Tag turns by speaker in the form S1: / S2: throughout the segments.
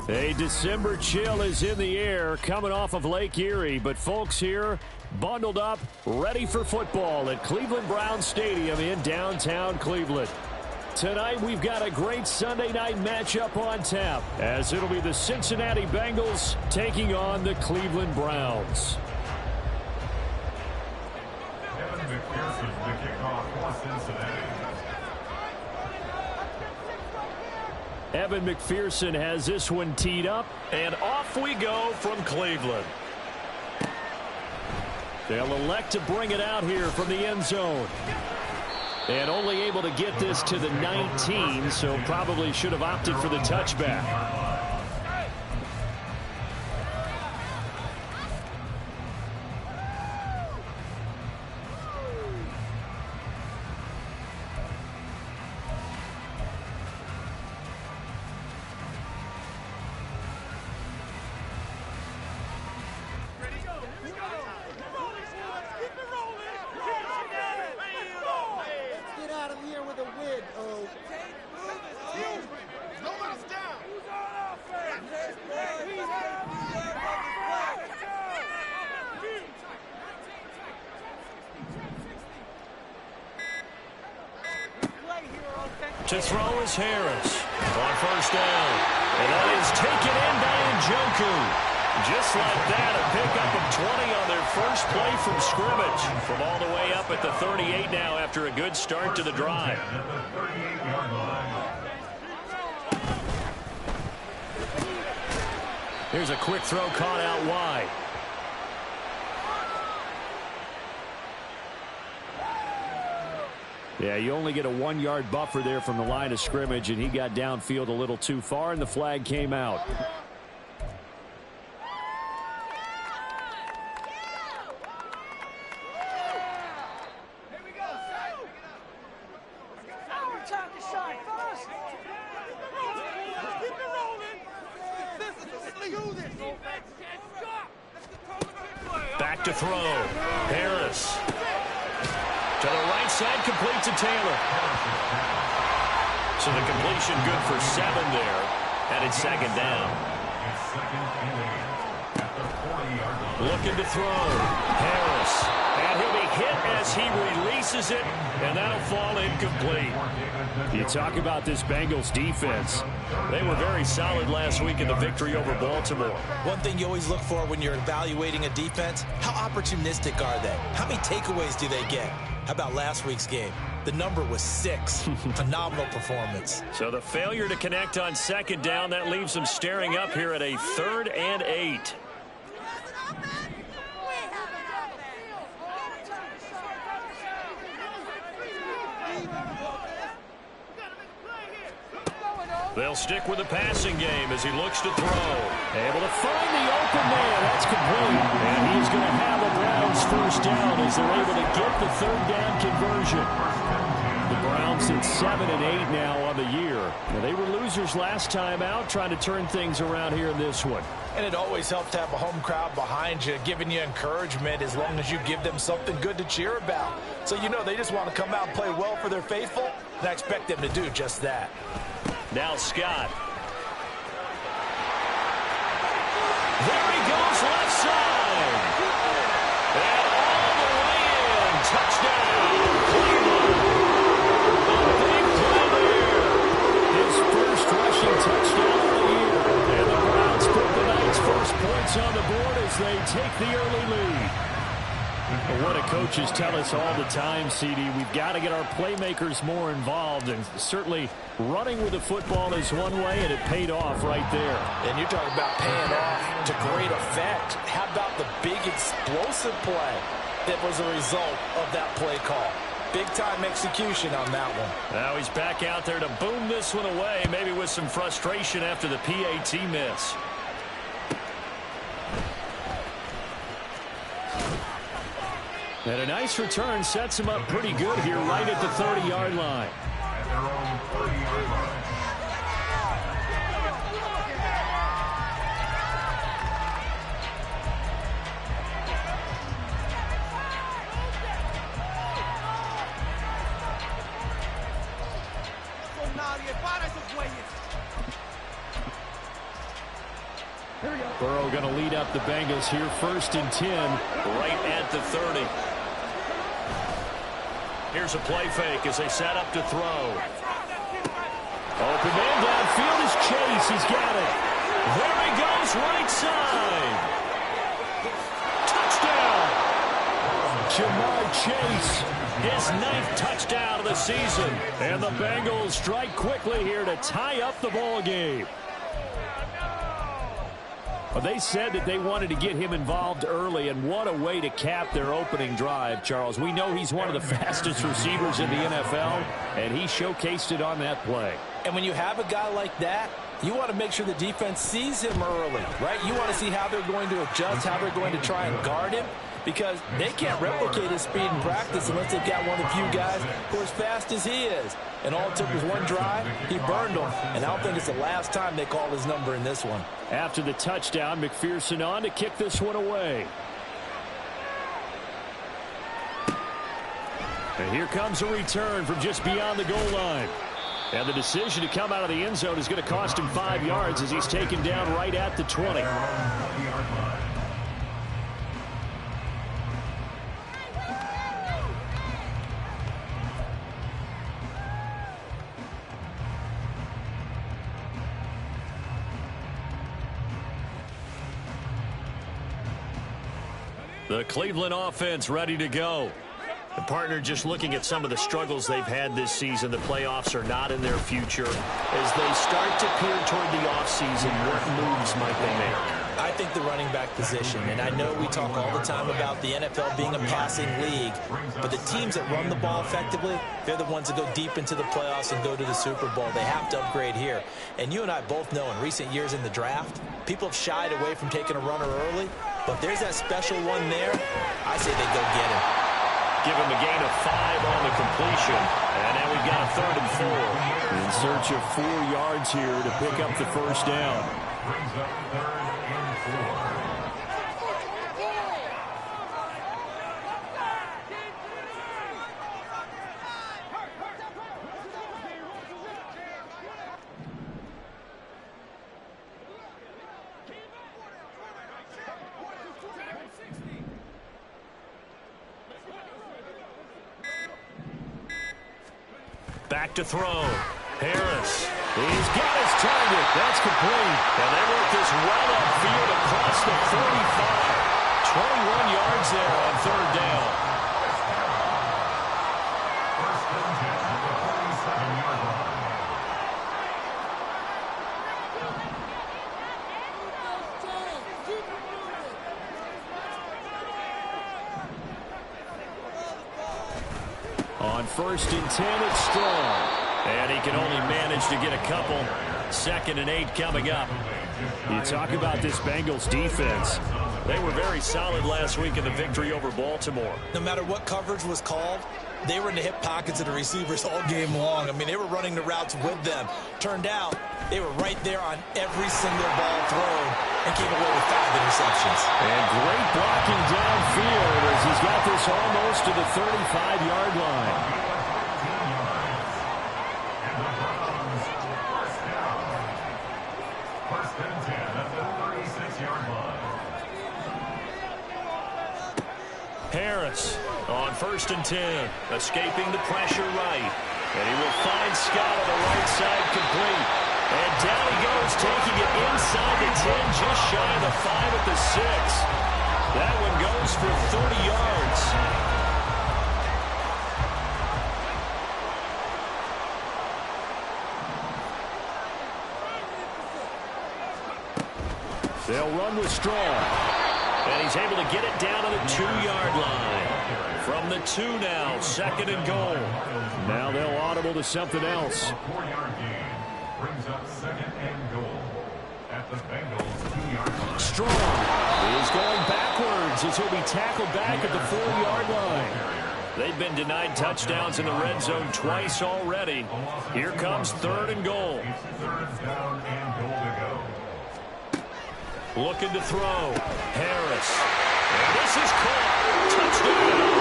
S1: A December chill is in the air coming off of Lake Erie, but folks here bundled up, ready for football at Cleveland Browns Stadium in downtown Cleveland. Tonight we've got a great Sunday night matchup on tap, as it'll be the Cincinnati Bengals taking on the Cleveland Browns.
S2: Evan McPherson, the kickoff for Cincinnati.
S1: Evan McPherson has this one teed up,
S3: and off we go from Cleveland.
S1: They'll elect to bring it out here from the end zone. And only able to get this to the 19, so probably should have opted for the touchback. To throw is Harris on first down. And that is taken in by Njoku. Just like that, a pickup of 20 on their first play from scrimmage. From all the way up at the 38 now after a good start to the drive. Here's a quick throw caught out wide. Yeah, you only get a 1-yard buffer there from the line of scrimmage, and he got downfield a little too far, and the flag came out. Back to throw. Harris. To the right side, complete to Taylor. So the completion good for 7 there. And it's second down. Looking to throw. Harris. And he'll be hit as he releases it. And that'll fall incomplete. You talk about this Bengals defense. They were very solid last week in the victory over Baltimore.
S4: One thing you always look for when you're evaluating a defense, how opportunistic are they? How many takeaways do they get? How about last week's game? The number was 6. Phenomenal performance.
S1: So the failure to connect on second down, that leaves them staring up here at a 3rd and 8. They'll stick with the passing game as he looks to throw. Able to find the open man. That's complete. And he's going to have a Browns first down as they're able to get the 3rd down conversion. The Browns at 7 and 8 now on the year. Now, they were losers last time out, trying to turn things around here in this one.
S4: And it always helps to have a home crowd behind you, giving you encouragement as long as you give them something good to cheer about. So you know they just want to come out and play well for their faithful, and I expect them to do just that.
S1: Now Scott. There he goes, left side. And all the way in. Touchdown, Cleveland. A big play there. His first rushing touchdown of the year. And the Browns put the night's first points on the board as they take the early lead. What do coaches tell us all the time, CD? We've got to get our playmakers more involved, and certainly running with the football is one way, and it paid off right there.
S4: And you're talking about paying off to great effect. How about the big explosive play that was a result of that play call? Big-time execution on that one.
S1: Now he's back out there to boom this one away, maybe with some frustration after the PAT miss. And a nice return sets him up pretty good here right at the 30-yard line.
S2: At their own 30-yard line.
S3: Burrow going to lead up the Bengals here, 1st and 10.
S1: Right at the 30. Here's a play fake as they set up to throw.
S3: Open man downfield is Chase. He's got it.
S1: There he goes, right side. Touchdown.
S3: Jamar Chase.
S1: His 9th touchdown of the season.
S3: And the Bengals strike quickly here to tie up the ball game. Well, they said that they wanted to get him involved early, and what a way to cap their opening drive, Charles. We know he's one of the fastest receivers in the NFL, and he showcased it on that play.
S4: And when you have a guy like that, you want to make sure the defense sees him early, right? You want to see how they're going to adjust, how they're going to try and guard him, because they can't replicate his speed in practice unless they've got one of the few guys who are as fast as he is. And all it took was one drive. He burned them. And I don't think it's the last time they call his number in this one.
S3: After the touchdown, McPherson on to kick this one away. And here comes a return from just beyond the goal line. And the decision to come out of the end zone is going to cost him 5 yards as he's taken down right at the 20.
S1: The Cleveland offense ready to go. The partner just looking at some of the struggles they've had this season. The playoffs are not in their future. As they start to peer toward the offseason, what moves might they make?
S4: I think the running back position, and I know we talk all the time about the NFL being a passing league, but the teams that run the ball effectively, they're the ones that go deep into the playoffs and go to the Super Bowl. They have to upgrade here. And you and I both know in recent years in the draft, people have shied away from taking a runner early, but there's that special one there. I say they go get him.
S1: Give him a gain of 5 on the completion. And now we've got a 3rd and 4.
S3: In search of 4 yards here to pick up the first down.
S2: Brings up 3rd and 4.
S1: Back to throw. Harris. He's got his target. That's complete. And they work this well upfield across the 45. 21 yards there on 3rd down.
S2: First and 10 at the 47-yard line.
S3: On 1st and 10, it's Strong.
S1: And he can only manage to get a couple. 2nd and 8 coming up.
S3: You talk about this Bengals defense.
S1: They were very solid last week in the victory over Baltimore.
S4: No matter what coverage was called, they were in the hip pockets of the receivers all game long. I mean, they were running the routes with them. Turned out, they were right there on every single ball thrown and came away with 5 interceptions.
S3: And great blocking downfield as he's got this almost to the 35-yard line.
S2: First and 10 at the 36-yard line.
S1: Harris on 1st and 10. Escaping the pressure right. And he will find Scott on the right side complete. And down he goes, taking it inside the 10, just shy of the 5 at the 6. That one goes for 30 yards.
S3: They'll run with Strong.
S1: And he's able to get it down to the 2-yard line. From the 2 now, 2nd and goal.
S3: Now they'll audible to something else.
S2: 4-yard gain brings up 2nd and goal at the Bengals 2-yard line.
S3: Strong is going backwards as he'll be tackled back at the 4-yard line.
S1: They've been denied touchdowns in the red zone twice already. Here comes 3rd and goal.
S2: It's 3rd down and goal to go.
S1: Looking to throw. Harris. And this is caught. Touchdown.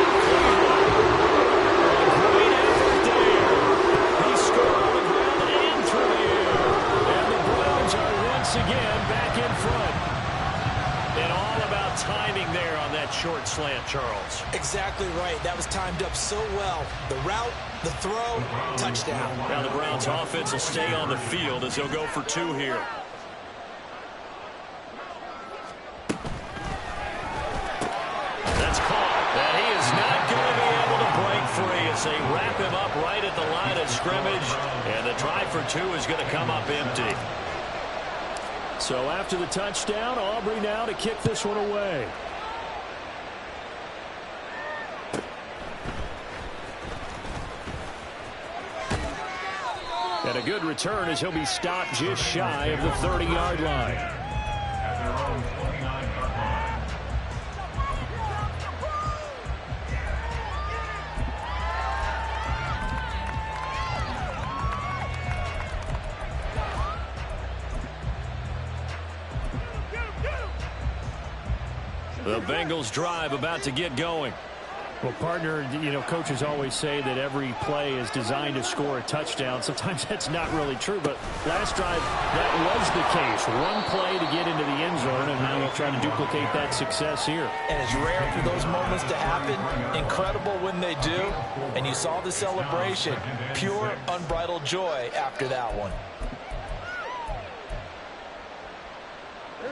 S1: Great effort there. He scored on the ground and through the air. And the Browns are once again back in front.
S3: timing there on that short slant, Charles.
S4: Exactly right. That was timed up so well. The route, the throw, touchdown.
S3: Now the Browns offense will stay on the field as they'll go for 2 here. That's caught. And he is not going to be able to break free as they wrap him up right at the line of scrimmage. And the try for 2 is going to come up empty. So after the touchdown, Aubrey now to kick this one away. And a good return as he'll be stopped just shy of the 30-yard line.
S2: At their own 29-yard line.
S3: The Bengals drive about to get going. Well, partner, you know, coaches always say that every play is designed to score a touchdown. Sometimes that's not really true, but last drive, that was the case. One play to get into the end zone, and now they'll try to duplicate that success here.
S4: And it's rare for those moments to happen. Incredible when they do. And you saw the celebration. Pure, unbridled joy after that one.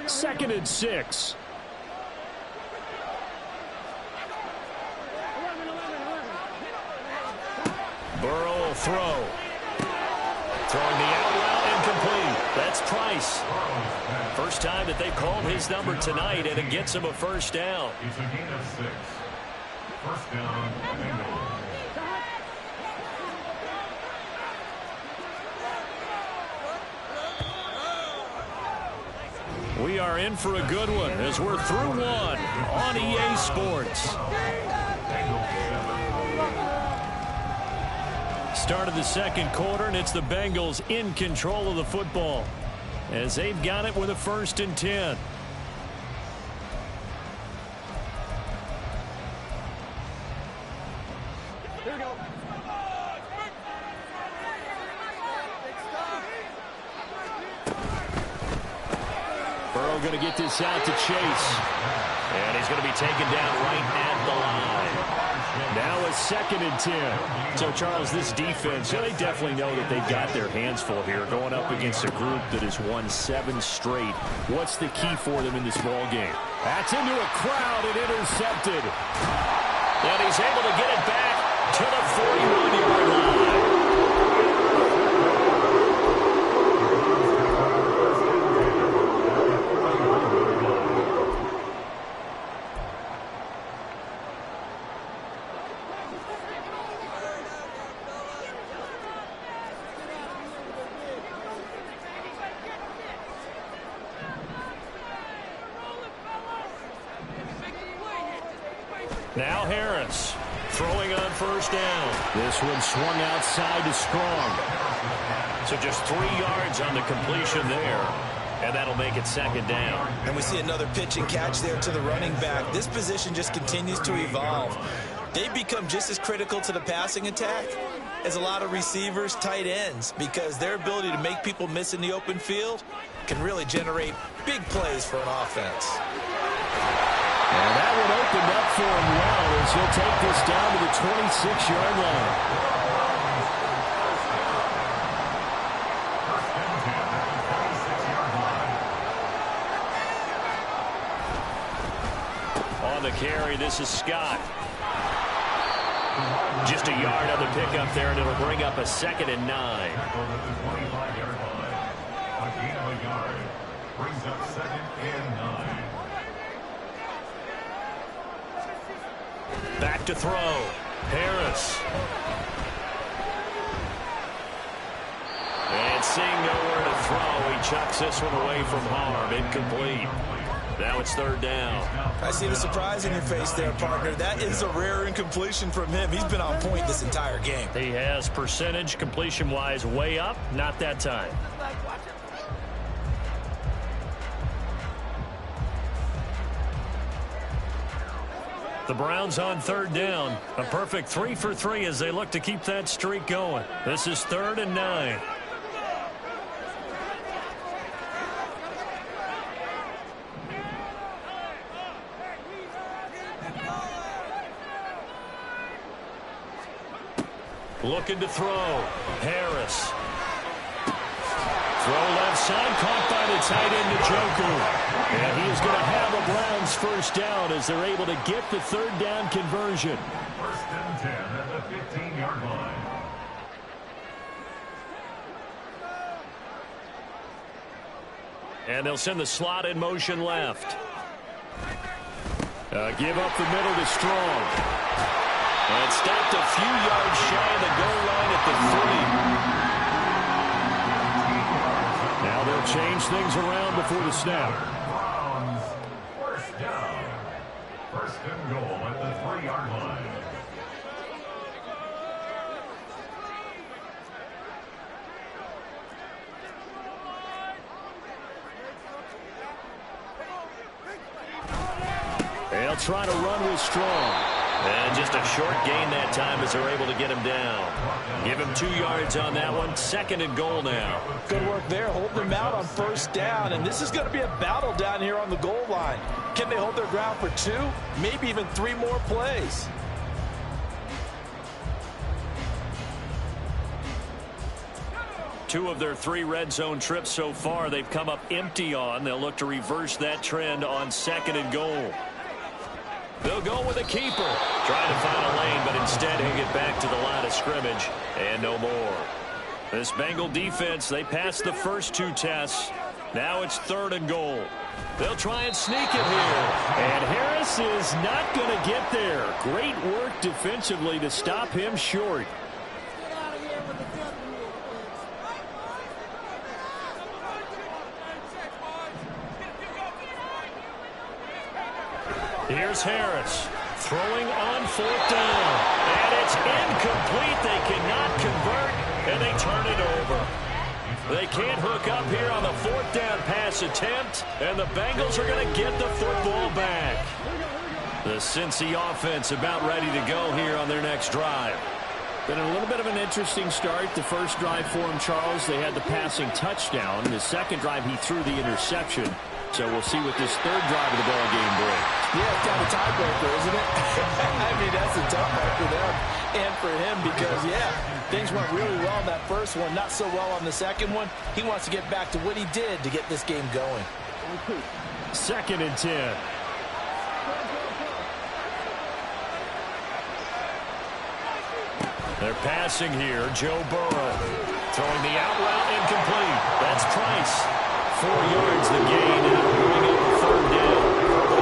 S3: 2nd and 6. Burrow will throw. Throwing the out route incomplete. That's Price. First time that they called his number tonight, and it gets him a first down.
S2: It's a gain of 6. First down, Bengals.
S3: We are in for a good one as we're through one on EA Sports. Start of the second quarter, and it's the Bengals in control of the football as they've got it with a 1st and 10.
S5: Here we go.
S3: Burrow going to get this out to Chase. And he's going to be taken down right at the line. Now a 2nd and 10. So, Charles, this defense, they definitely know that they've got their hands full here going up against a group that has won 7 straight. What's the key for them in this ball game? That's into a crowd and intercepted. And he's able to get it back to the 41-yard line. Now Harris throwing on first down. This one swung outside to Strong. So just 3 yards on the completion there. And that'll make it 2nd down.
S4: And we see another pitch and catch there to the running back. This position just continues to evolve. They've become just as critical to the passing attack as a lot of receivers, tight ends, because their ability to make people miss in the open field can really generate big plays for an offense.
S3: And that one opened up for him well as he'll take this down to the 26-yard line. On the carry, this is Scott. Just a yard on the pickup there, and it'll bring up a 2nd and 9.
S2: A gain of a yard brings up 2nd and 9.
S3: Back to throw. Harris. And seeing nowhere to throw, he chucks this one away from harm. Incomplete. Now it's 3rd down.
S4: I see the surprise in your face there, partner. That is a rare incompletion from him. He's been on point this entire game.
S3: He has percentage completion-wise way up. Not that time. The Browns on 3rd down. A perfect 3 for 3 as they look to keep that streak going. This is 3rd and 9. Looking to throw. Harris. Throw left side, caught by the tight end Njoku. And he is going to have a Browns first down as they're able to get the third down conversion.
S2: First and 10 at the 15-yard line.
S3: And they'll send the slot in motion left. Give up the middle to Strong. And stopped a few yards shy of the goal line at the 3. Now they'll change things around before the snap.
S2: Browns, first down. First and goal at the 3-yard line.
S3: They'll try to run with Strong. And just a short gain that time as they're able to get him down. Give him 2 yards on that one. Second and goal now.
S4: Good work there, holding them out on first down. And this is going to be a battle down here on the goal line. Can they hold their ground for 2, maybe even 3 more plays?
S3: Two of their 3 red zone trips so far they've come up empty on. They'll look to reverse that trend on second and goal. They'll go with a keeper. Trying to find a lane, but instead he'll get back to the line of scrimmage. And no more. This Bengal defense, they passed the first 2 tests. Now it's third and goal. They'll try and sneak it here. And Harris is not going to get there. Great work defensively to stop him short. Here's Harris throwing on 4th down. And it's incomplete. They cannot convert, and they turn it over. They can't hook up here on the 4th down pass attempt, and the Bengals are going to get the football back. The Cincy offense about ready to go here on their next drive. Been a little bit of an interesting start. The first drive for him, Charles, they had the passing touchdown. The second drive, he threw the interception. So we'll see what this third drive of the ball game brings.
S4: Yeah, it's kind of a tiebreaker, isn't it? I mean, that's a tough one for them and for him because, yeah, things went really well in that first one, not so well on the second one. He wants to get back to what he did to get this game going.
S3: Second and 10. They're passing here. Joe Burrow throwing the out route incomplete. That's Price. 4 yards the gain, and it'll bring up a third down.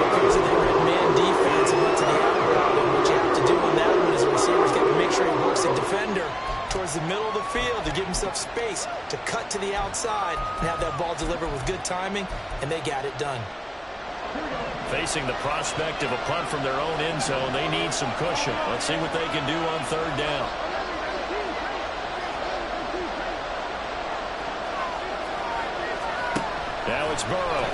S4: Because of their man defense and went to the out route, and what you have to do on that one is the receiver's got to make sure he works a defender towards the middle of the field to give himself space to cut to the outside and have that ball delivered with good timing, and they got it done.
S3: Facing the prospect of a punt from their own end zone, they need some cushion. Let's see what they can do on third down. Now it's Burrow.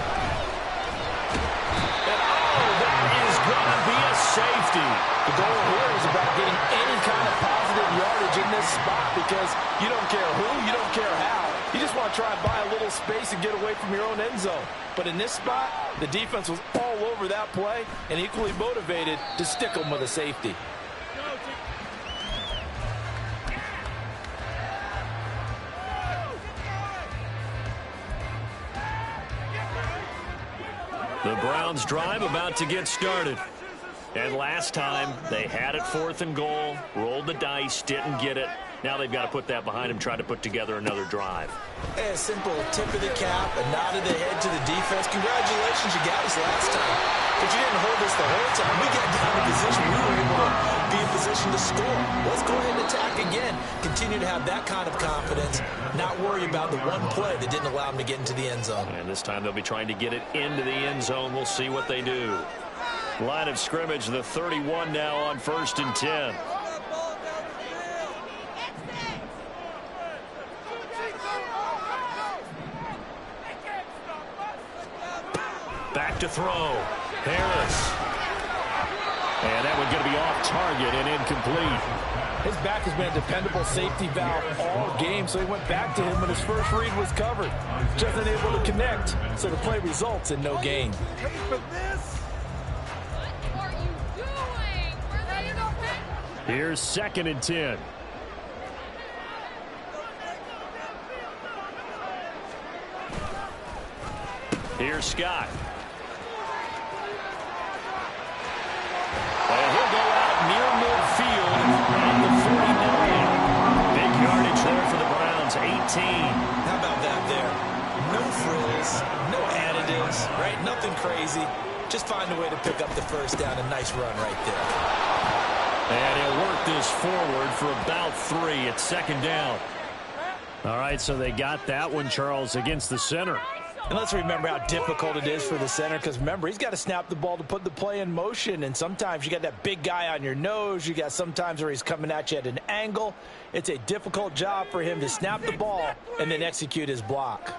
S3: And that is going to be a safety.
S4: The goal here is about getting any kind of positive yardage in this spot because you don't care who, you don't care how. You just want to try and buy a little space and get away from your own end zone. But in this spot, the defense was all over that play and equally motivated to stick them with a safety.
S3: The Browns drive about to get started. And last time, they had it 4th and goal, rolled the dice, didn't get it. Now they've got to put that behind them, try to put together another drive.
S4: A simple tip of the cap, a nod of the head to the defense. Congratulations, you got us last time. But you didn't hold us the whole time. We got down in position. We were able to be in position to score. Let's go ahead and attack again. Continue to have that kind of confidence. Not worry about the one play that didn't allow them to get into the end zone.
S3: And this time they'll be trying to get it into the end zone. We'll see what they do. Line of scrimmage, the 31 now on 1st and 10. Back to throw. Harris. And that one going to be off target and incomplete.
S4: His back has been a dependable safety valve all game, so he went back to him when his first read was covered. Just unable to connect, so the play results in no gain.
S3: Here's 2nd and 10. Here's Scott. And he'll go out near midfield at the 49. Big yardage there for the Browns, 18.
S4: How about that there? No frills, no additives, right? Nothing crazy. Just find a way to pick up the first down. A nice run right there.
S3: And he'll work this forward for about 3. It's second down. All right, so they got that one, Charles, against the center.
S4: And let's remember how difficult it is for the center, because remember, he's got to snap the ball to put the play in motion, and sometimes you got that big guy on your nose. You got sometimes where he's coming at you at an angle. It's a difficult job for him to snap the ball and then execute his block.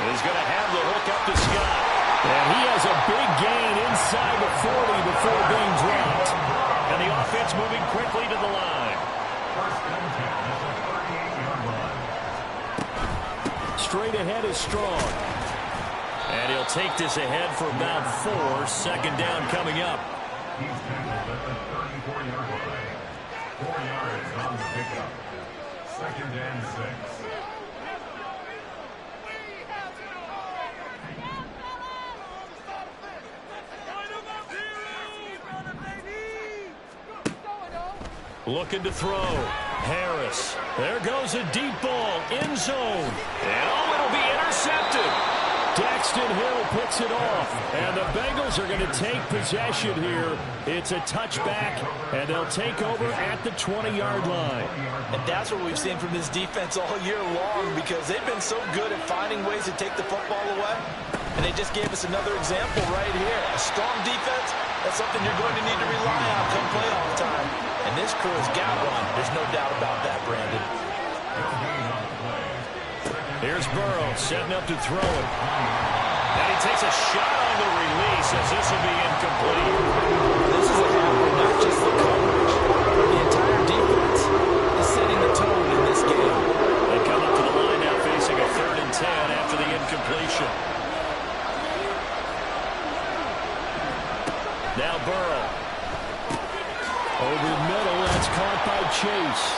S3: He's going to have the hook up to Scott. And he has a big gain inside the 40 before being dropped. And the offense moving quickly to the line. Straight ahead is Strong. And he'll take this ahead for about 4. Second down coming up.
S2: He's tackled at the 34-yard line. 4 yards on the pickup. Second and 6.
S3: Looking to throw. Harris. There goes a deep ball. End zone. And oh, it'll be intercepted. Daxton Hill picks it off. And the Bengals are going to take possession here. It's a touchback, and they'll take over at the 20-yard line.
S4: And that's what we've seen from this defense all year long, because they've been so good at finding ways to take the football away. And they just gave us another example right here. A strong defense, that's something you're going to need to rely on come playoff time. And this crew has got one. There's no doubt about that, Brandon.
S3: Here's Burrow setting up to throw it. And he takes a shot on the release as this will be incomplete.
S4: This is a happening, not just the coverage. The entire defense is setting the tone in this game.
S3: They come up to the line now facing a 3rd and 10 after the incompletion. Now Burrow. Over middle, that's caught by Chase.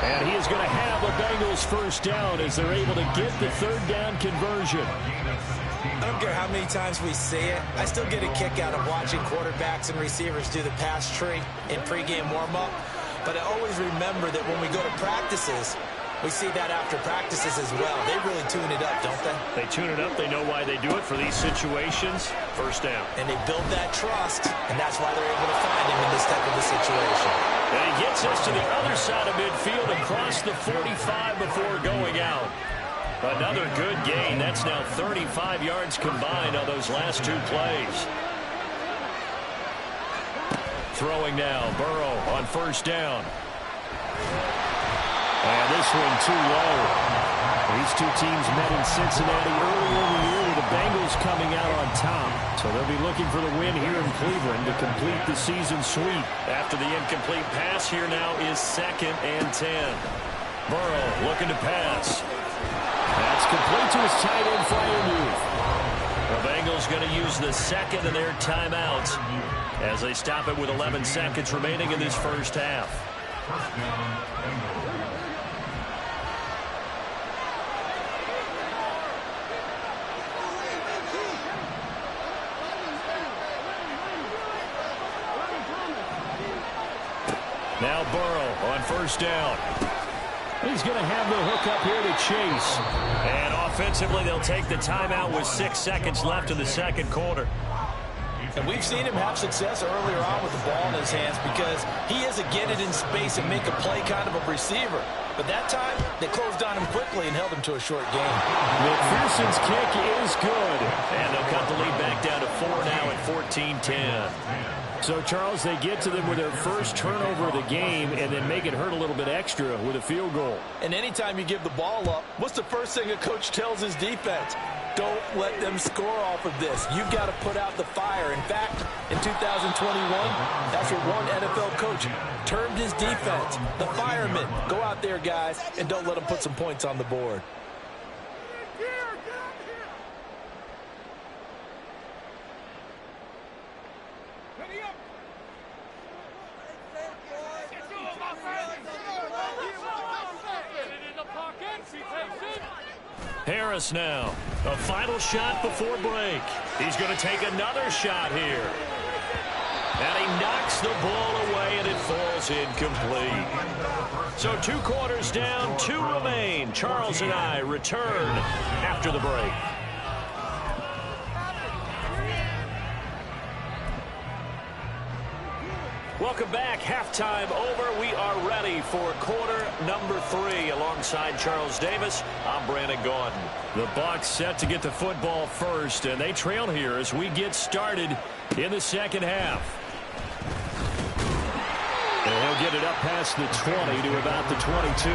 S3: And he is going to have a Bengals first down as they're able to get the 3rd down conversion.
S4: I don't care how many times we see it. I still get a kick out of watching quarterbacks and receivers do the pass tree in pregame warm-up. But I always remember that when we go to practices, we see that after practices as well. They really tune it up, don't they?
S3: They tune it up. They know why they do it for these situations. First down.
S4: And they build that trust, and that's why they're able to find him in this type of a situation.
S3: And he gets us to the other side of midfield and across the 45 before going out. Another good gain. That's now 35 yards combined on those last 2 plays. Throwing now, Burrow on first down. And this one too low. These two teams met in Cincinnati earlier in the year with the Bengals coming out on top. So they'll be looking for the win here in Cleveland to complete the season sweep. After the incomplete pass, here now is 2nd and 10. Burrow looking to pass. That's complete to his tight end flyer move. The Bengals going to use the 2nd of their timeouts as they stop it with 11 seconds remaining in this first half.
S2: First down, Bengals.
S3: Now Burrow on first down. He's going to have the hook up here to Chase. And offensively, they'll take the timeout with 6 seconds left in the second quarter.
S4: And we've seen him have success earlier on with the ball in his hands because he is a get it in space and make a play kind of a receiver. But that time, they closed on him quickly and held him to a short game.
S3: McPherson's kick is good. And they'll cut the lead back down to 4 now at 14-10. So, Charles, they get to them with their first turnover of the game and then make it hurt a little bit extra with a field goal.
S4: And anytime you give the ball up, what's the first thing a coach tells his defense? Don't let them score off of this. You've got to put out the fire. In fact, in 2021, that's what one NFL coach termed his defense. The firemen. Go out there, guys, and don't let them put some points on the board.
S3: Harris now. A final shot before break. He's going to take another shot here. And he knocks the ball away, and it falls incomplete. So 2 quarters down, 2 remain. Charles and I return after the break. Welcome back. Halftime over. We are ready for quarter number 3. Alongside Charles Davis, I'm Brandon Gaudin. The Bucs set to get the football first, and they trail here as we get started in the second half. And he'll get it up past the 20 to about the 22.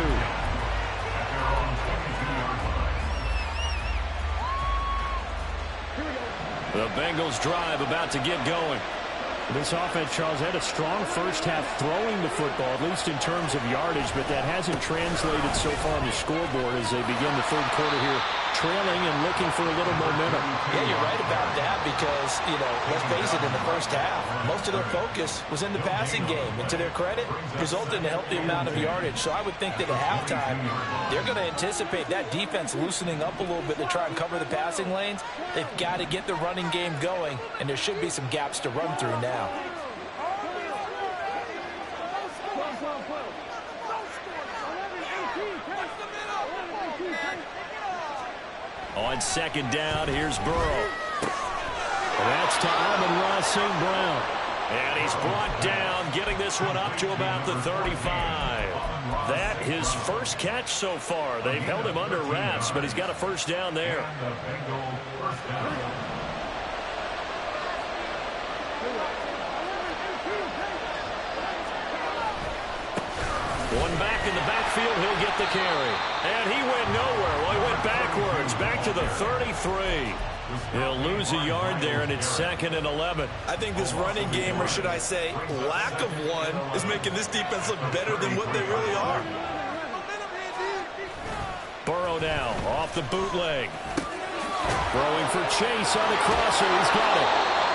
S3: The Bengals drive about to get going. This offense, Charles, had a strong first half throwing the football, at least in terms of yardage, but that hasn't translated so far on the scoreboard as they begin the third quarter here, trailing and looking for a little momentum.
S4: Yeah, you're right about that because, let's face it, in the first half, most of their focus was in the passing game. And to their credit, resulted in a healthy amount of yardage. So I would think that at halftime, they're going to anticipate that defense loosening up a little bit to try and cover the passing lanes. They've got to get the running game going, and there should be some gaps to run through now.
S3: On second down, here's Burrow. That's to Amon-Ra St. Brown. And he's brought down, getting this one up to about the 35. That his first catch so far. They've held him under wraps, but he's got a first down there. One back in the backfield, he'll get the carry. And he went nowhere. Well, he went backwards, back to the 33. He'll lose a yard there, and it's 2nd and 11.
S4: I think this running game, or should I say lack of one, is making this defense look better than what they really are.
S3: Burrow now off the bootleg. Throwing for Chase on the crosser. He's got it.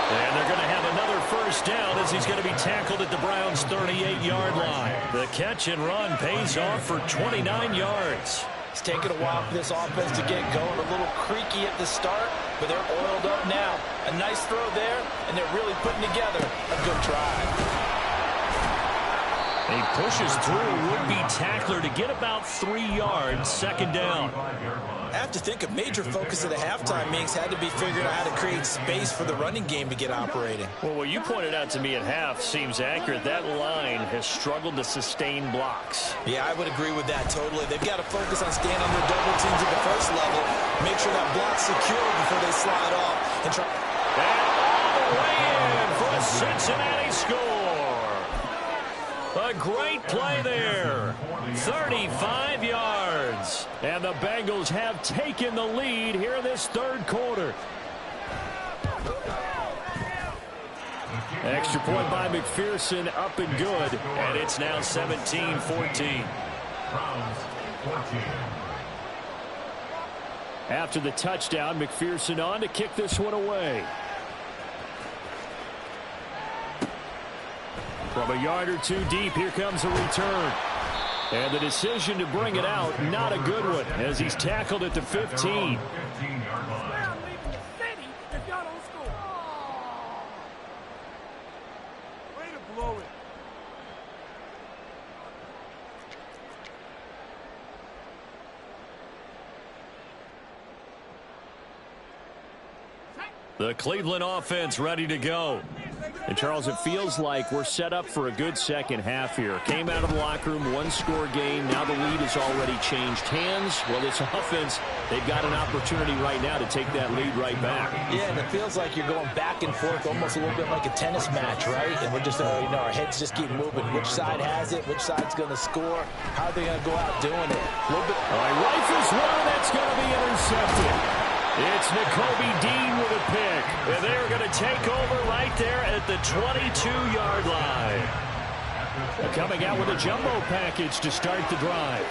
S3: And they're going to have another first down as he's going to be tackled at the Browns' 38-yard line. The catch and run pays off for 29 yards.
S4: It's taken a while for this offense to get going. A little creaky at the start, but they're oiled up now. A nice throw there, and they're really putting together a good drive.
S3: He pushes through a would-be tackler to get about 3 yards, 2nd down.
S4: I have to think a major focus of the halftime meetings had to be figuring out how to create space for the running game to get operating.
S3: Well, what you pointed out to me at half seems accurate. That line has struggled to sustain blocks.
S4: Yeah, I would agree with that totally. They've got to focus on staying on their double teams at the first level, make sure that block's secure before they slide off. And
S3: all the way in for a Cincinnati score. A great play there. 35 yards. And the Bengals have taken the lead here in this third quarter. Extra point by McPherson, up and good. And it's now 17-14. After the touchdown, McPherson on to kick this one away. From a yard or two deep, here comes a return. And the decision to bring it out, not a good one, as he's tackled at the 15. The Cleveland offense ready to go. And, Charles, it feels like we're set up for a good second half here. Came out of the locker room, one-score game. Now the lead has already changed hands. Well, this offense, they've got an opportunity right now to take that lead right back.
S4: Yeah, and it feels like you're going back and forth almost a little bit like a tennis match, right? And we're just, our heads just keep moving. Which side has it? Which side's going to score? How are they going to go out doing it? A little bit.
S3: All right, rifles one. That's going to be intercepted. It's Nakobe Dean with a pick. And they're going to take over right there at the 22-yard line. Coming out with a jumbo package to start the drive.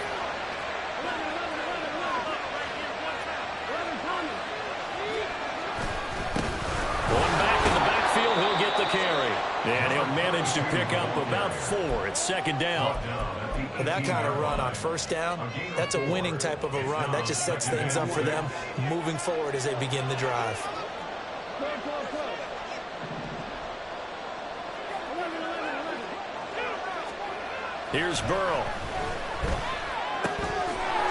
S3: One back in the backfield. He'll get the carry. And he'll manage to pick up about 4 at second down.
S4: Well, that kind of run on first down, that's a winning type of a run. That just sets things up for them moving forward as they begin the drive.
S3: Here's Burrow.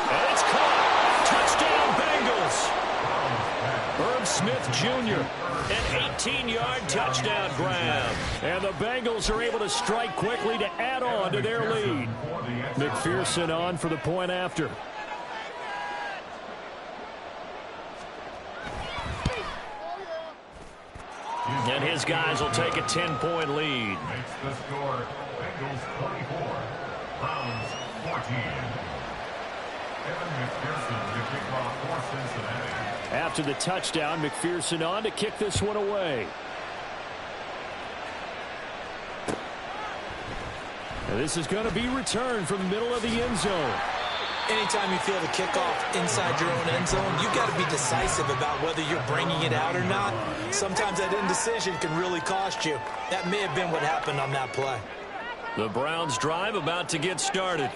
S3: And it's caught. Touchdown, Bengals. Herb Smith Jr., an 18-yard touchdown grab. And the Bengals are able to strike quickly to add on to their lead. McPherson on for the point after. And his guys will take a 10-point lead.
S2: Makes the score Bengals 24, Browns 14. Evan McPherson to kick off for Cincinnati.
S3: After the touchdown, McPherson on to kick this one away. And this is going to be returned from the middle of the end zone.
S4: Anytime you feel the kickoff inside your own end zone, you've got to be decisive about whether you're bringing it out or not. Sometimes that indecision can really cost you. That may have been what happened on that play.
S3: The Browns drive about to get started.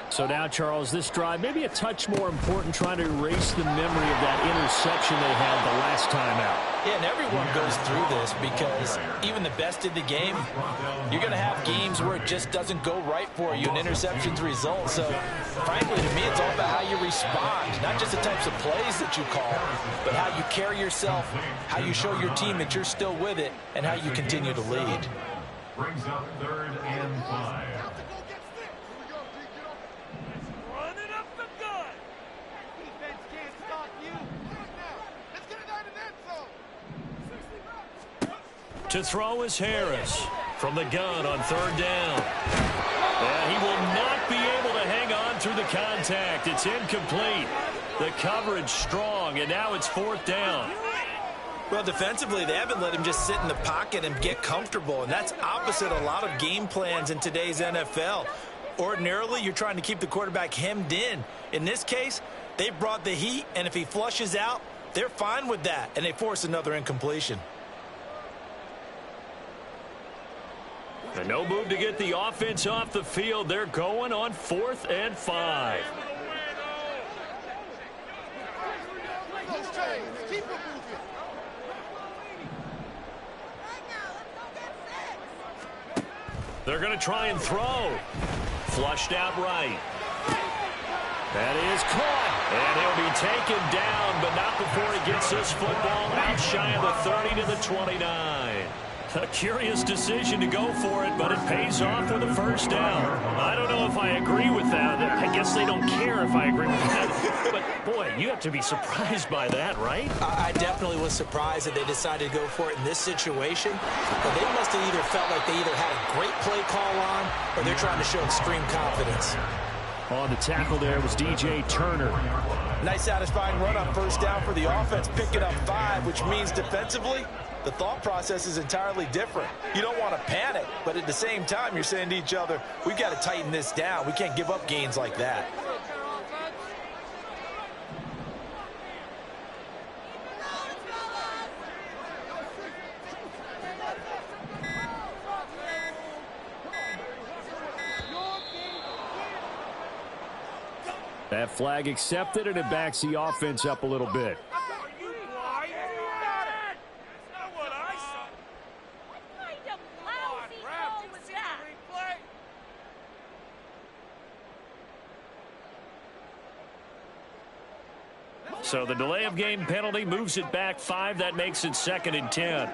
S3: So now, Charles, this drive maybe a touch more important, trying to erase the memory of that interception they had the last time out.
S4: Yeah, and everyone goes through this because even the best in the game, you're going to have games where it just doesn't go right for you, and interceptions result. So, frankly, to me, it's all about how you respond, not just the types of plays that you call, but how you carry yourself, how you show your team that you're still with it, and how you continue to lead.
S2: Brings up 3rd and 5.
S3: To throw is Harris from the gun on 3rd down. And he will not be able to hang on through the contact. It's incomplete. The coverage strong, and now it's 4th down.
S4: Well, defensively, they haven't let him just sit in the pocket and get comfortable, and that's opposite a lot of game plans in today's NFL. Ordinarily, you're trying to keep the quarterback hemmed in. In this case, they brought the heat, and if he flushes out, they're fine with that, and they force another incompletion.
S3: And no move to get the offense off the field. They're going on 4th and 5. They're going to try and throw. Flushed out right. That is caught. And he'll be taken down, but not before he gets this football out shy of the 30 to the 29. A curious decision to go for it, but it pays off with a 1st down. I don't know if I agree with that. I guess they don't care if I agree with that. But, boy, you have to be surprised by that, right?
S4: I definitely was surprised that they decided to go for it in this situation. But they must have either felt like they either had a great play call on or they're trying to show extreme confidence.
S3: On the tackle there was DJ Turner.
S4: Nice satisfying run on 1st down for the offense, picking up 5, which means defensively, the thought process is entirely different. You don't want to panic, but at the same time, you're saying to each other, we've got to tighten this down. We can't give up gains like that.
S3: That flag accepted, and it backs the offense up a little bit. So the delay of game penalty moves it back 5. That makes it 2nd and 10.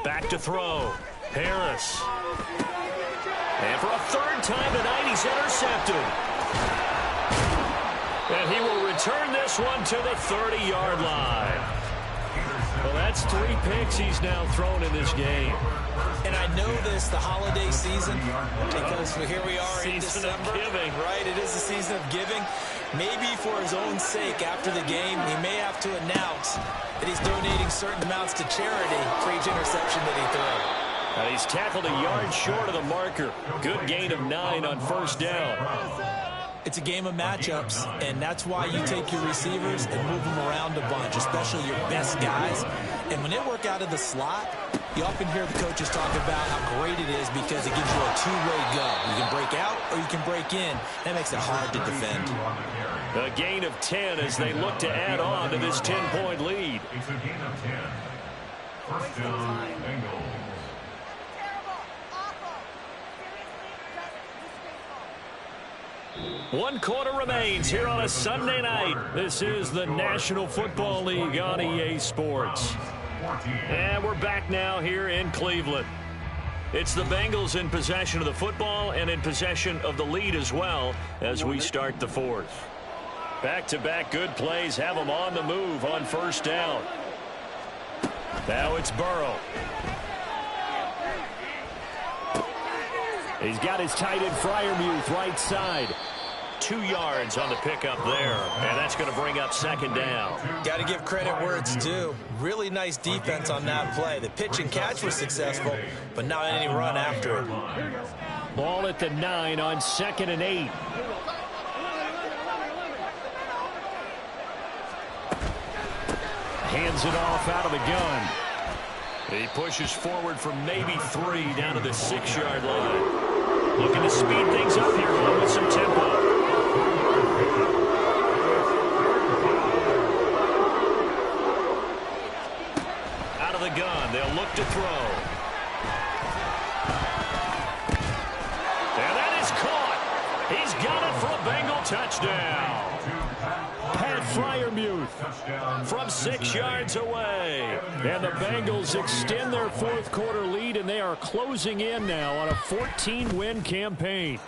S3: Back to throw. Harris. And for a 3rd time tonight, he's intercepted. And he will return this one to the 30-yard line. Well, that's 3 picks he's now thrown in this game.
S4: And I know this, the holiday season, because here we are in December.
S3: Season of giving.
S4: Right, it is the season of giving. Maybe for his own sake after the game, he may have to announce that he's donating certain amounts to charity for each interception that he throws.
S3: He's tackled a yard short of the marker. Good gain of 9 on first down.
S4: It's a game of matchups, and that's why you take your receivers and move them around a bunch, especially your best guys. And when they work out of the slot, you often hear the coaches talk about how great it is because it gives you a two-way go. You can break out or you can break in. That makes it hard to defend.
S3: A gain of 10 as they look to add on to this 10-point lead.
S2: It's a gain of 10. First down, Bengals.
S3: 1 quarter remains here on a Sunday night. This is the National Football League on EA Sports. And we're back now here in Cleveland. It's the Bengals in possession of the football and in possession of the lead as well as we start the fourth. Back-to-back good plays have them on the move on first down. Now it's Burrow. He's got his tight end Freiermuth right side. 2 yards on the pickup there, and that's going to bring up second down.
S4: Got to give credit where it's due. Really nice defense on that play. The pitch and catch was successful, but not any run after it.
S3: Ball at the 9 on 2nd and 8. Hands it off out of the gun. He pushes forward for maybe 3 down to the 6-yard line. Looking to speed things up here on with some tempo. Out of the gun, they'll look to throw. And that is caught. He's got it for a Bengal touchdown. Pat Freiermuth from 6 yards away. And the Bengals extend their fourth quarter lead, and they are closing in now on a 14-win campaign.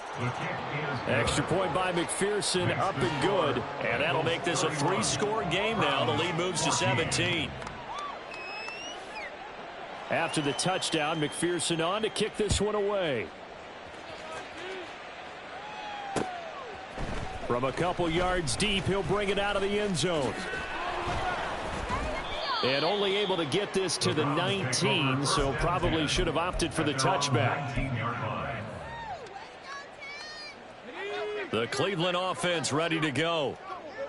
S3: Extra point by McPherson, up and good. And that'll make this a 3-score game now. The lead moves to 17. After the touchdown, McPherson on to kick this one away. From a couple yards deep, he'll bring it out of the end zone. And only able to get this to the 19, so probably should have opted for the touchback. The Cleveland offense ready to go.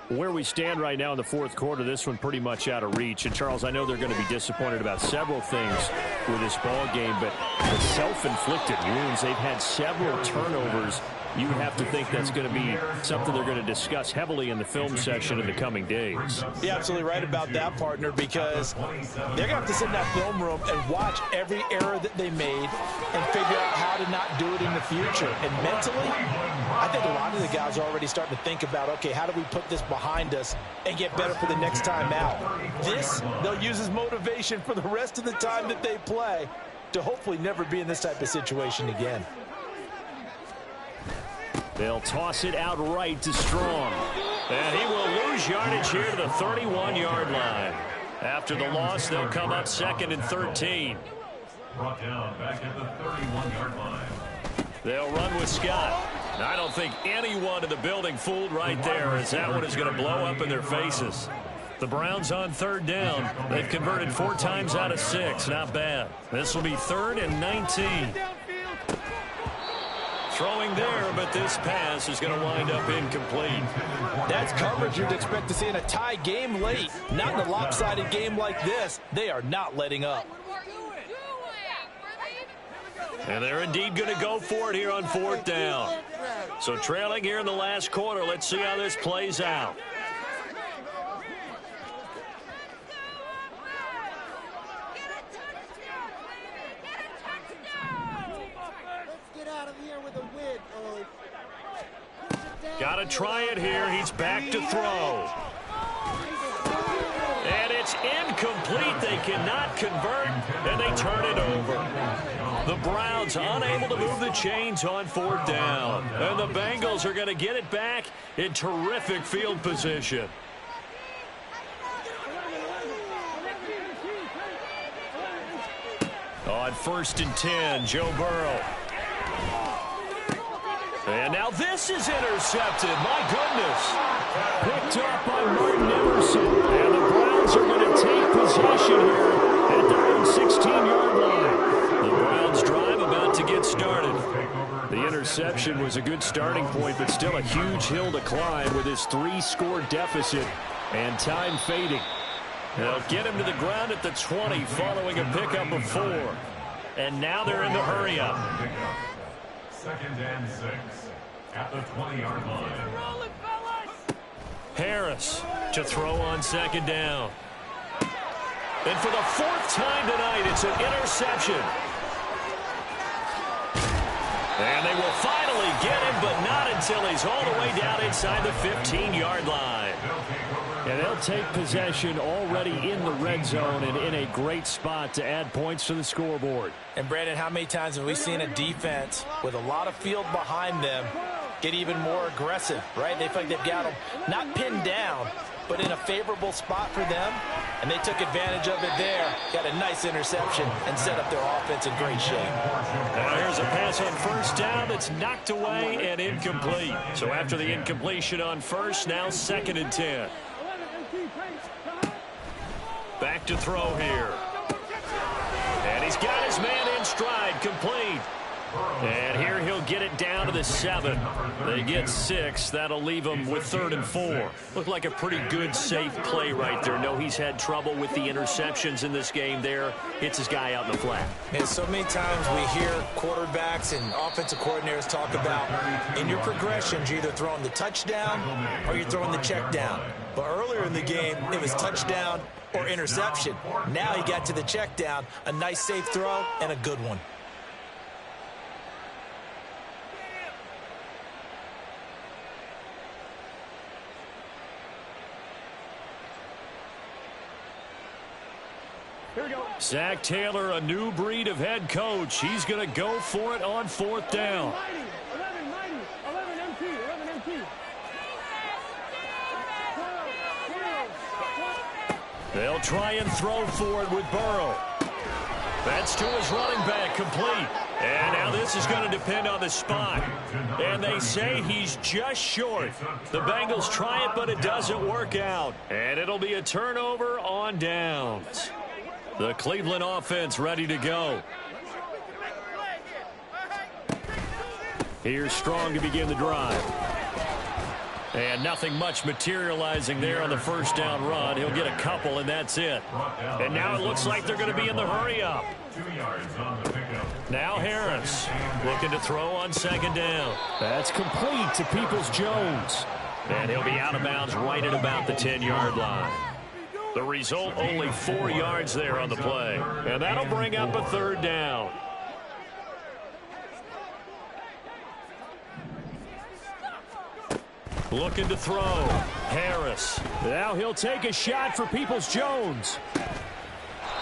S3: Where we stand right now in the fourth quarter, this one pretty much out of reach. And, Charles, I know they're going to be disappointed about several things with this ball game, but the self-inflicted wounds, they've had several turnovers. You have to think that's going to be something they're going to discuss heavily in the film session in the coming days.
S4: You're absolutely right about that, partner, because they're going to have to sit in that film room and watch every error that they made and figure out how to not do it in the future. And mentally, I think a lot of the guys are already starting to think about, okay, how do we put this behind us and get better for the next time out? This, they'll use as motivation for the rest of the time that they play to hopefully never be in this type of situation again.
S3: They'll toss it out right to Strong. And he will lose yardage here to the 31-yard line. After the loss, they'll come up 2nd and 13.
S2: Brought down back at the 31-yard line.
S3: They'll run with Scott. I don't think anyone in the building fooled right there, as that one is going to blow up in their faces. The Browns on 3rd down. They've converted 4 times out of 6. Not bad. This will be 3rd and 19. Throwing there, but this pass is going to wind up incomplete.
S4: That's coverage you'd expect to see in a tie game late. Not in a lopsided game like this. They are not letting up.
S3: And they're indeed going to go for it here on 4th down. So trailing here in the last quarter. Let's see how this plays out. Got to try it here. He's back to throw. And it's incomplete. They cannot convert, and they turn it over. The Browns unable to move the chains on 4th down. And the Bengals are going to get it back in terrific field position. On 1st and 10, Joe Burrow. And now this is intercepted. My goodness. Picked off by Martin Emerson. And the Browns are going to take possession here at their own 16-yard line. The Browns drive about to get started. The interception was a good starting point, but still a huge hill to climb with his 3-score deficit and time fading. They'll get him to the ground at the 20 following a pickup of 4. And now they're in the hurry-up.
S2: 2nd and 6 at the 20-yard line.
S3: Harris to throw on 2nd down. And for the 4th time tonight, it's an interception. And they will finally get him, but not until he's all the way down inside the 15-yard line. And they'll take possession already in the red zone and in a great spot to add points to the scoreboard.
S4: And, Brandon, how many times have we seen a defense with a lot of field behind them get even more aggressive, right? They feel like they've got them not pinned down, but in a favorable spot for them, and they took advantage of it there. Got a nice interception and set up their offense in great shape.
S3: Now here's a pass on 1st down that's knocked away and incomplete. So after the incompletion on 1st, now 2nd and 10. Back to throw here. And he's got his man in stride, complete. And here he'll get it down to the 7. They get 6. That'll leave him with 3rd and 4. Looked like a pretty good, safe play right there. No, he's had trouble with the interceptions in this game there. Hits his guy out in the flat.
S4: And so many times we hear quarterbacks and offensive coordinators talk about in your progressions, you're either throwing the touchdown or you're throwing the check down. But earlier in the game, it was touchdown or interception. Now he got to the check down, a nice safe throw and a good one.
S3: Zach Taylor, a new breed of head coach. He's going to go for it on 4th down. They'll try and throw for it with Burrow. That's to his running back, complete. And now this is going to depend on the spot. And they say he's just short. The Bengals try it, but it doesn't work out. And it'll be a turnover on downs. The Cleveland offense ready to go. Here's Strong to begin the drive. And nothing much materializing there on the 1st down run. He'll get a couple, and that's it. And now it looks like they're going to be in the hurry-up. Now Harris looking to throw on 2nd down. That's complete to Peoples-Jones. And he'll be out of bounds right at about the 10-yard line. The result, only 4 yards there on the play. And that'll bring up a 3rd down. Looking to throw. Harris. Now he'll take a shot for Peoples-Jones.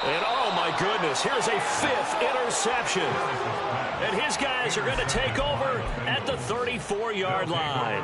S3: And oh my goodness, here's a 5th interception. And his guys are going to take over at the 34-yard line.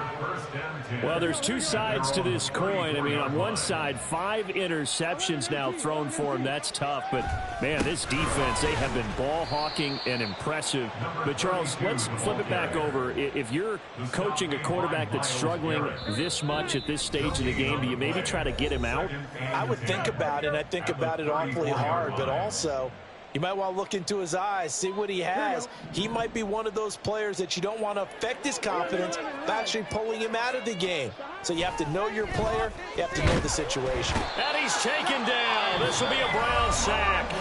S3: Well, there's 2 sides to this coin. I mean, on one side, 5 interceptions now thrown for him. That's tough. But, man, this defense, they have been ball hawking and impressive. But, Charles, let's flip it back over. If you're coaching a quarterback that's struggling this much at this stage of the game, do you maybe try to get him out?
S4: I would think about it, and I think about it awfully hard. But also, you might want to look into his eyes, see what he has. He might be one of those players that you don't want to affect his confidence by actually pulling him out of the game. So you have to know your player. You have to know the situation.
S3: And he's taken down. This will be a Brown sack.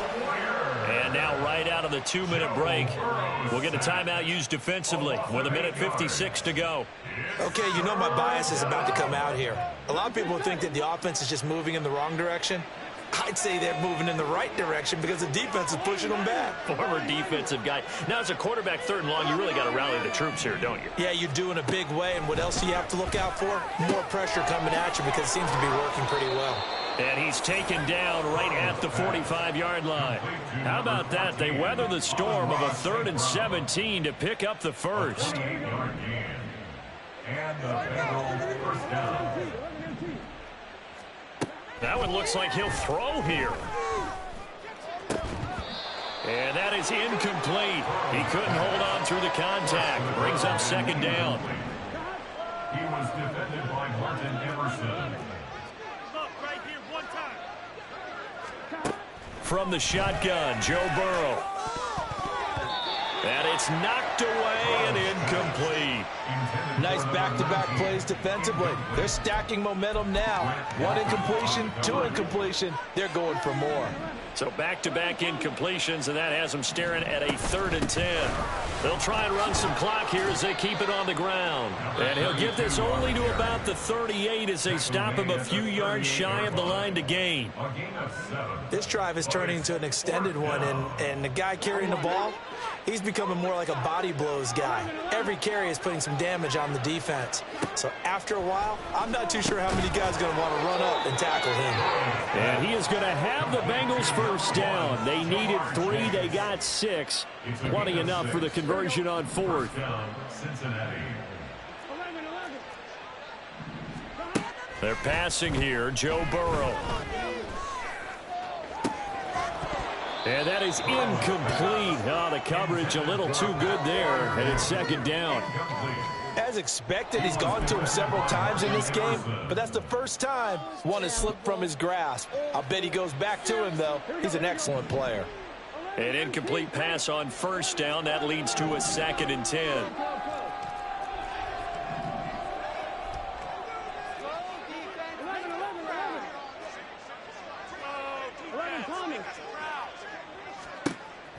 S3: And now right out of the 2-minute break, we'll get a timeout used defensively with 1:56 to go.
S4: Okay, you know my bias is about to come out here. A lot of people think that the offense is just moving in the wrong direction. I'd say they're moving in the right direction because the defense is pushing them back.
S3: Former defensive guy. Now, as a quarterback, 3rd and long, you really got to rally the troops here, don't you?
S4: Yeah, you do in a big way. And what else do you have to look out for? More pressure coming at you because it seems to be working pretty well.
S3: And he's taken down right at the 45-yard line. How about that? They weather the storm of a 3rd and 17 to pick up the 1st.
S2: And the Bengals 1st down.
S3: That one looks like he'll throw here. And that is incomplete. He couldn't hold on through the contact. Brings up 2nd down.
S2: He was defended by Martin Emerson.
S3: from the shotgun, Joe Burrow. And it's knocked away and incomplete.
S4: Nice back-to-back plays defensively. They're stacking momentum now. One incompletion, two incompletion. They're going for more.
S3: So back-to-back incompletions, and that has them staring at a 3rd and 10. They'll try and run some clock here as they keep it on the ground. And he'll get this only to about the 38 as they stop him a few yards shy of the line to gain.
S4: This drive is turning into an extended one, and the guy carrying the ball, he's becoming more like a body blows guy. Every carry is putting some damage on the defense. So after a while, I'm not too sure how many guys are going to want to run up and tackle him.
S3: And he is going to have the Bengals first down. They needed 3. They got 6. Plenty enough for the conversion on 4th. They're passing here. Joe Burrow. And that is incomplete. Oh, the coverage a little too good there, and it's 2nd down.
S4: As expected, he's gone to him several times in this game, but that's the first time one has slipped from his grasp. I'll bet he goes back to him, though. He's an excellent player.
S3: An incomplete pass on 1st down. That leads to a 2nd and 10.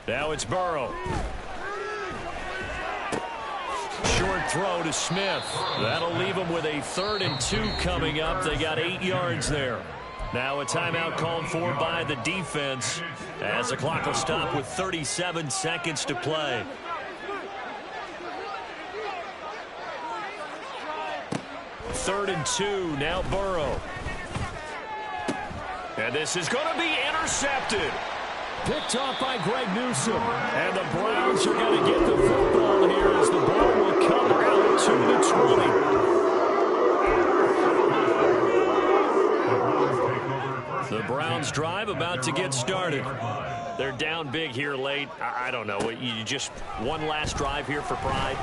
S3: Now it's Burrow. Short throw to Smith. That'll leave them with a 3rd and 2 coming up. They got 8 yards there. Now a timeout called for by the defense as the clock will stop with 37 seconds to play. Third and 2. Now Burrow. And this is going to be intercepted. Picked off by Greg Newsome. And the Browns are going to get the football here as the ball will come out to the 20. The Browns drive about to get started. They're down big here late. I don't know. You just one last drive here for pride.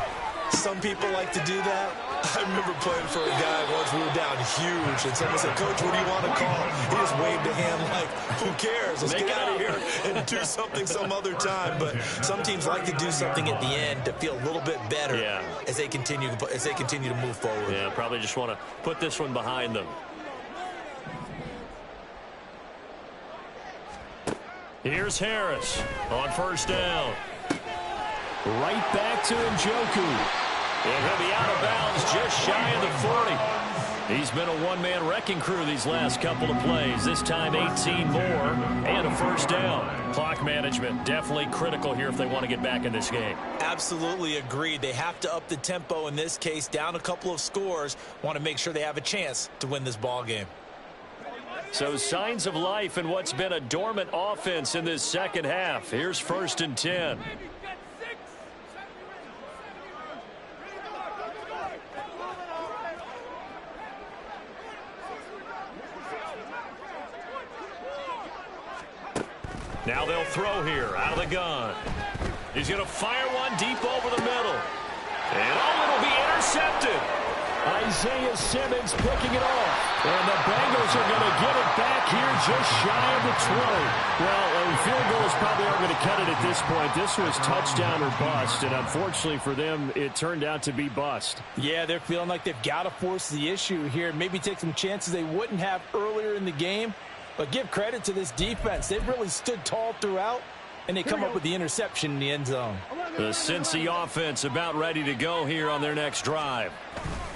S4: Some people like to do that. I remember playing for a guy once. We were down huge, and someone said, "Coach, what do you want to call?" He just waved a hand like, "Who cares? Let's get out of here and do something some other time." But some teams like to do something at the end to feel a little bit better as they continue to move forward.
S3: Yeah, probably just want to put this one behind them. Here's Harris on 1st down. Right back to Njoku. And he'll be out of bounds just shy of the 40. He's been a one-man wrecking crew these last couple of plays. This time 18 more and a 1st down. Clock management definitely critical here if they want to get back in this game.
S4: Absolutely agreed. They have to up the tempo in this case. Down a couple of scores. Want to make sure they have a chance to win this ball game.
S3: So signs of life in what's been a dormant offense in this 2nd half. Here's 1st and 10. Now they'll throw here out of the gun. He's going to fire one deep over the middle. And it'll be intercepted. Isaiah Simmons picking it off. And the Bengals are going to get it back here just shy of the 20. Well, field goals probably aren't going to cut it at this point. This was touchdown or bust, and unfortunately for them, it turned out to be bust.
S4: Yeah, they're feeling like they've got to force the issue here, maybe take some chances they wouldn't have earlier in the game. But give credit to this defense. They've really stood tall throughout, and they come up with the interception in the end zone.
S3: The Cincy offense about ready to go here on their next drive.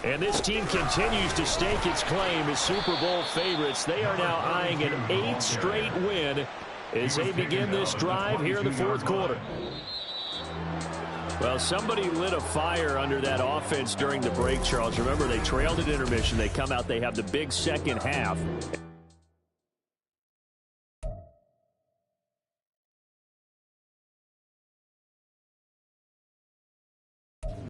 S3: And this team continues to stake its claim as Super Bowl favorites. They are now eyeing an 8th straight win as they begin this drive here in the 4th quarter. Well, somebody lit a fire under that offense during the break, Charles. Remember, they trailed at intermission. They come out, they have the big second half.